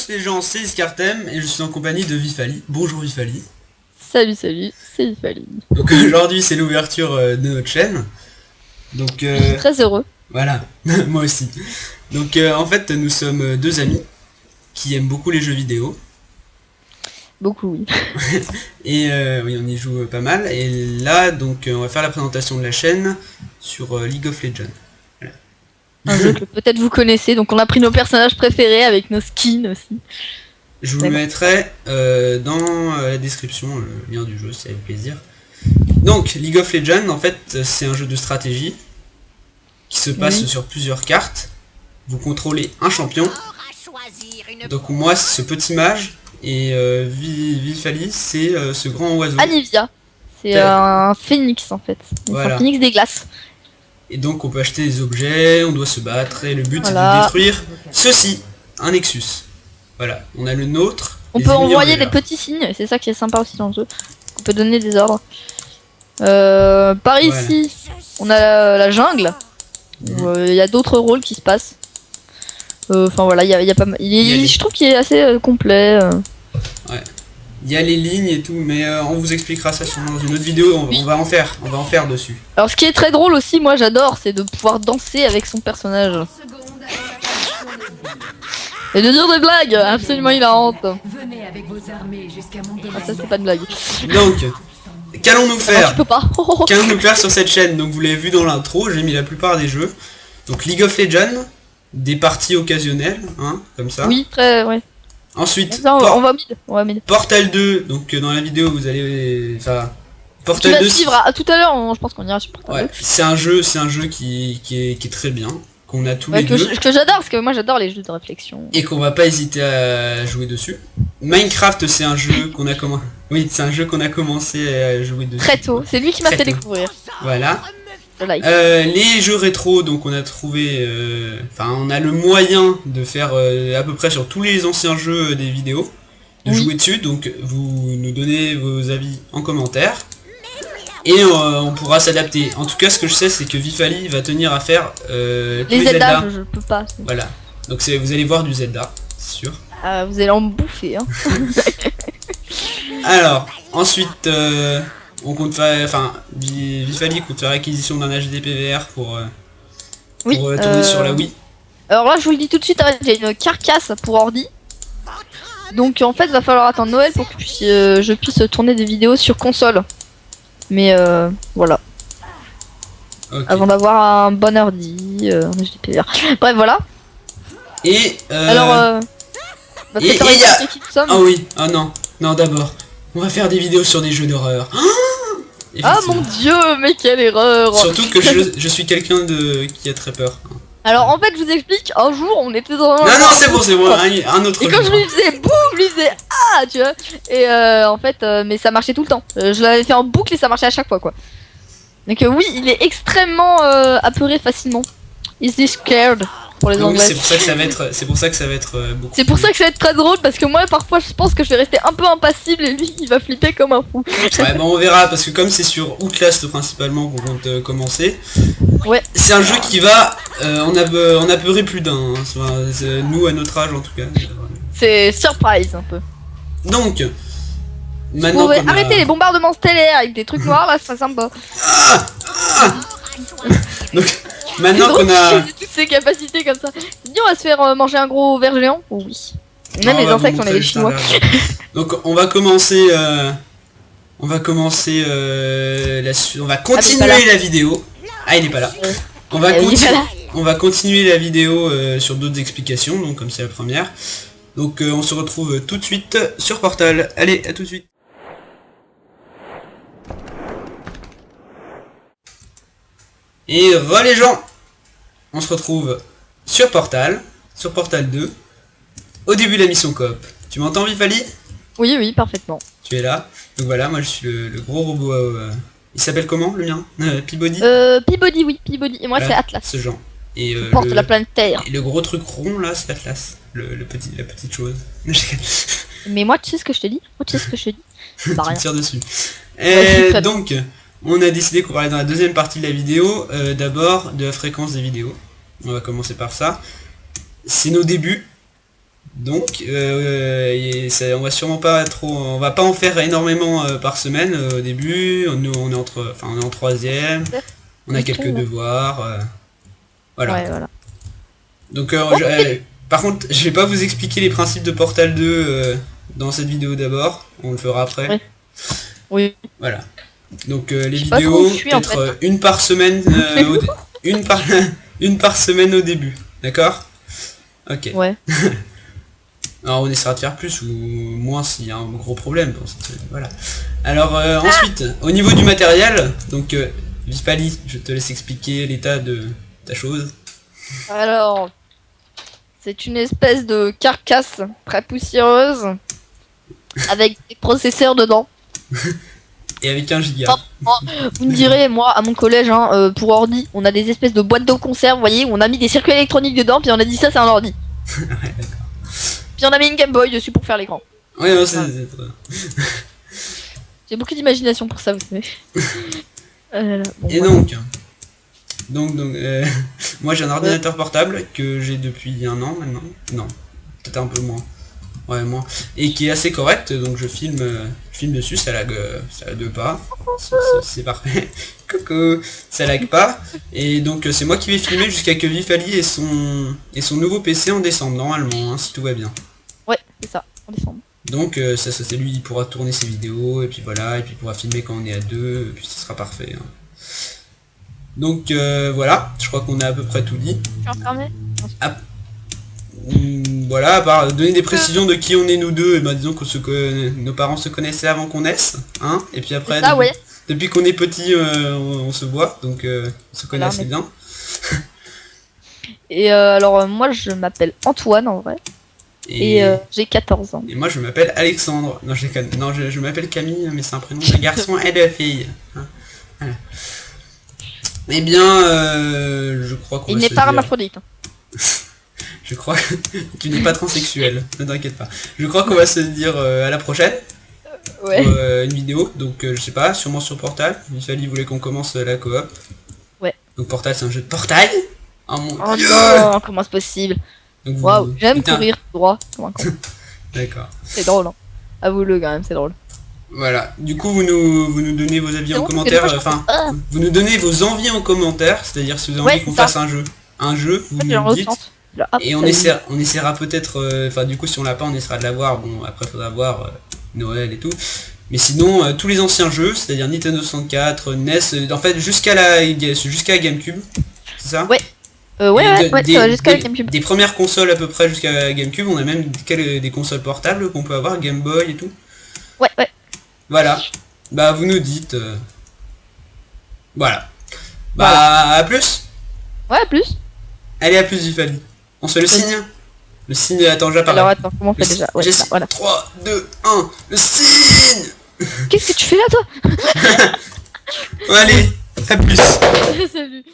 tous les gens, c'est Iscartem et je suis en compagnie de Vifali. Bonjour Vifali. Salut, c'est Vifali. Donc aujourd'hui c'est l'ouverture de notre chaîne. Donc Je suis très heureux. voilà, moi aussi. Donc en fait nous sommes deux amis qui aiment beaucoup les jeux vidéo. Beaucoup, oui. Et oui, on y joue pas mal. Et là donc on va faire la présentation de la chaîne sur League of Legends. Un jeu que peut-être vous connaissez. Donc on a pris nos personnages préférés avec nos skins aussi. Je vous le mettrai dans la description, le lien du jeu, si avec plaisir. Donc, League of Legends, en fait, c'est un jeu de stratégie qui se passe sur plusieurs cartes. Vous contrôlez un champion. Donc moi, c'est ce petit mage. Et Vifali, c'est ce grand oiseau. Anivia. C'est un phénix, en fait. Voilà. C'est un phénix des glaces. Et donc, on peut acheter des objets, on doit se battre. Et le but, c'est de détruire ceci, un Nexus. Voilà, on a le nôtre. On peut envoyer des petits signes, et c'est ça qui est sympa aussi dans le jeu. On peut donner des ordres. Par ici, on a la jungle. Il y a d'autres rôles qui se passent. Enfin voilà, il y a pas mal. Je trouve qu'il est assez complet. Ouais. Il y a les lignes et tout, mais on vous expliquera ça sur dans une autre vidéo. On va en faire dessus. Alors ce qui est très drôle aussi, moi j'adore, c'est de pouvoir danser avec son personnage. Et de dire des blagues absolument hilarantes. Ah ça c'est pas une blague. Donc, qu'allons-nous faire? Tu peux pas. Qu'allons-nous faire sur cette chaîne? Donc vous l'avez vu dans l'intro, j'ai mis la plupart des jeux. Donc League of Legends, des parties occasionnelles, hein, comme ça. Oui, très, ouais. Ensuite, on va mid. Portal 2, donc dans la vidéo vous allez... Enfin, Portal 2... suivre, tout à l'heure, je pense qu'on ira sur Portal 2. C'est un jeu qui est très bien. Qu'on a tous les deux. Que j'adore, parce que moi j'adore les jeux de réflexion. Et qu'on va pas hésiter à jouer dessus. Minecraft, c'est un jeu qu'on a commencé. Oui, c'est un jeu qu'on a commencé à jouer dessus. Très tôt, c'est lui qui m'a fait découvrir. Voilà. Les jeux rétro, donc on a trouvé. Enfin, on a le moyen de faire à peu près sur tous les anciens jeux des vidéos. De jouer dessus, donc vous nous donnez vos avis en commentaire. Et on pourra s'adapter. En tout cas, ce que je sais, c'est que Vifali va tenir à faire les Zelda. Je peux pas. Voilà. Donc vous allez voir du Zelda, c'est sûr. Vous allez en bouffer. Hein. Alors, ensuite, on compte faire, enfin, Vifali compte faire l'acquisition d'un HD PVR pour tourner sur la Wii. Alors là, je vous le dis tout de suite, j'ai une carcasse pour ordi. Donc en fait, il va falloir attendre Noël pour que je puisse tourner des vidéos sur console. Mais voilà. Okay. Avant d'avoir un bon ordi, un HD PVR. Bref, voilà. Et alors, ah oui, ah non, d'abord, on va faire des vidéos sur des jeux d'horreur. Ah mon dieu, mais quelle erreur! Surtout que je suis quelqu'un qui a très peur. Alors en fait, je vous explique, un jour on était dans un... Non, c'est bon, un autre. Et quand je lui faisais boum, je lui faisais ah, tu vois. Et en fait, mais ça marchait tout le temps. Je l'avais fait en boucle et ça marchait à chaque fois, quoi. Donc oui, il est extrêmement apeuré facilement. Is he scared pour les Anglais. C'est pour ça que ça va être, beaucoup. C'est pour ça que ça va être très drôle parce que moi parfois je pense que je vais rester un peu impassible et lui il va flipper comme un fou. Ouais, bon, on verra parce que comme c'est sur Outlast principalement qu'on compte commencer. Ouais. C'est un jeu qui va, on a peuré plus d'un, hein. Nous à notre âge en tout cas. C'est surprise un peu. Donc, maintenant arrêtez les bombardements stellaires avec des trucs noirs là, c'est sympa. Donc, maintenant qu'on a toutes ces capacités comme ça, dis on va se faire manger un gros ver géant. Oh, oui. Même les insectes on est les chinois. Donc on va commencer, on va continuer la vidéo. Ah, il est pas là. On va continuer la vidéo sur d'autres explications, donc comme c'est la première. Donc on se retrouve tout de suite sur Portal. Allez, à tout de suite. Et les gens, on se retrouve sur Portal 2, au début de la mission coop. Tu m'entends, Vifali? Oui, parfaitement. Tu es là. Donc voilà, moi je suis le gros robot. Il s'appelle comment le mien? Peabody? Peabody, oui, Peabody. Et moi c'est Atlas. Ce genre. Et porte la planète Terre. Et le gros truc rond là, c'est Atlas. La petite chose. Mais moi tu sais ce que je te dis? Tu tires dessus. Et donc, on a décidé qu'on parlait dans la deuxième partie de la vidéo, d'abord de la fréquence des vidéos. On va commencer par ça. C'est nos débuts. Donc on va sûrement pas trop, on va pas en faire énormément par semaine au début. Nous on est on est en troisième, on a quelques devoirs, voilà. Ouais, voilà. Donc par contre je vais pas vous expliquer les principes de Portal 2 dans cette vidéo d'abord, on le fera après. Ouais. Oui. Voilà. Donc les Je sais pas trop vidéos où je suis, en peut-être une par semaine, une par semaine au début, d'accord? Ok. Ouais. Alors on essaiera de faire plus ou moins s'il y a un gros problème. Voilà. Alors ensuite, au niveau du matériel, donc Vipali, je te laisse expliquer l'état de ta chose. Alors, c'est une espèce de carcasse très poussiéreuse avec des processeurs dedans. Et avec 1 giga. Vous me direz, moi, à mon collège, hein, pour ordi, on a des espèces de boîtes de conserve, vous voyez, où on a mis des circuits électroniques dedans, puis on a dit ça, c'est un ordi. Ouais, d'accord. Puis on a mis une Game Boy dessus pour faire l'écran. Ouais, non, c'est J'ai beaucoup d'imagination pour ça, vous savez. Bon, Et voilà. donc moi j'ai un ordinateur portable que j'ai depuis 1 an maintenant. Non, peut-être un peu moins. Ouais, moins. Et qui est assez correct, donc je filme dessus, ça lag pas. C'est parfait. Coucou, ça lag pas. Et donc c'est moi qui vais filmer jusqu'à que Vifali ait son nouveau PC en décembre, normalement, hein, si tout va bien. Ouais, c'est ça, en décembre. Donc ça c'est lui, il pourra tourner ses vidéos, et puis voilà, et puis il pourra filmer quand on est à 2, et puis ce sera parfait. Hein. Donc voilà, je crois qu'on a à peu près tout dit. Tu es enfermé? Voilà, à part donner des précisions de qui on est nous deux, et ben disons que nos parents se connaissaient avant qu'on naisse, hein, et puis après, Ça, ouais. depuis qu'on est petit, on se voit, donc on se connaît assez bien. Et alors moi je m'appelle Antoine en vrai, et j'ai 14 ans. Et moi je m'appelle Alexandre, non je m'appelle Camille, mais c'est un prénom de garçon et de fille. Hein, voilà. Eh bien, je crois qu'on Il va n'est se pas dire... hermaphrodite. Je crois que tu n'es pas transsexuel, ne t'inquiète pas. Je crois qu'on va se dire à la prochaine Ouais. pour une vidéo, donc je sais pas, sûrement sur Portal. Vifali voulait qu'on commence la coop. Ouais. Donc Portal c'est un jeu de portail. Oh mon Oh dieu. non, comment c'est possible? Donc, Waouh, j'aime Putain. courir droit comme un con. D'accord. C'est drôle, hein. Avoue-le quand même, c'est drôle. Voilà. Du coup vous nous donnez vos avis C'est en bon, commentaire, parce que des fois, enfin vous nous donnez vos envies en commentaire, c'est-à-dire si vous avez Ouais, envie qu'on c'est ça. fasse un jeu. Un jeu, vous En fait, nous j'ai un le dites. ressenti. Là, hop, Et ça on y est. essaiera peut-être, enfin du coup si on l'a pas on essaiera de l'avoir, bon après faudra voir Noël et tout. Mais sinon tous les anciens jeux, c'est-à-dire Nintendo 64, NES, en fait jusqu'à la GameCube, c'est ça? Ouais. Ouais, ça va jusqu'à la GameCube. Des premières consoles à peu près jusqu'à la GameCube, on a même des consoles portables qu'on peut avoir, Game Boy et tout. Ouais. Voilà. Bah vous nous dites. Voilà. Bah à plus. Ouais, plus. Allez à plus Vifali. On se fait le signe. Le signe, attends j'apparais. Alors attends, comment on fait déjà? Ouais, ça, voilà. 3, 2, 1, le signe. Qu'est-ce que tu fais là toi? Allez, à plus. Salut.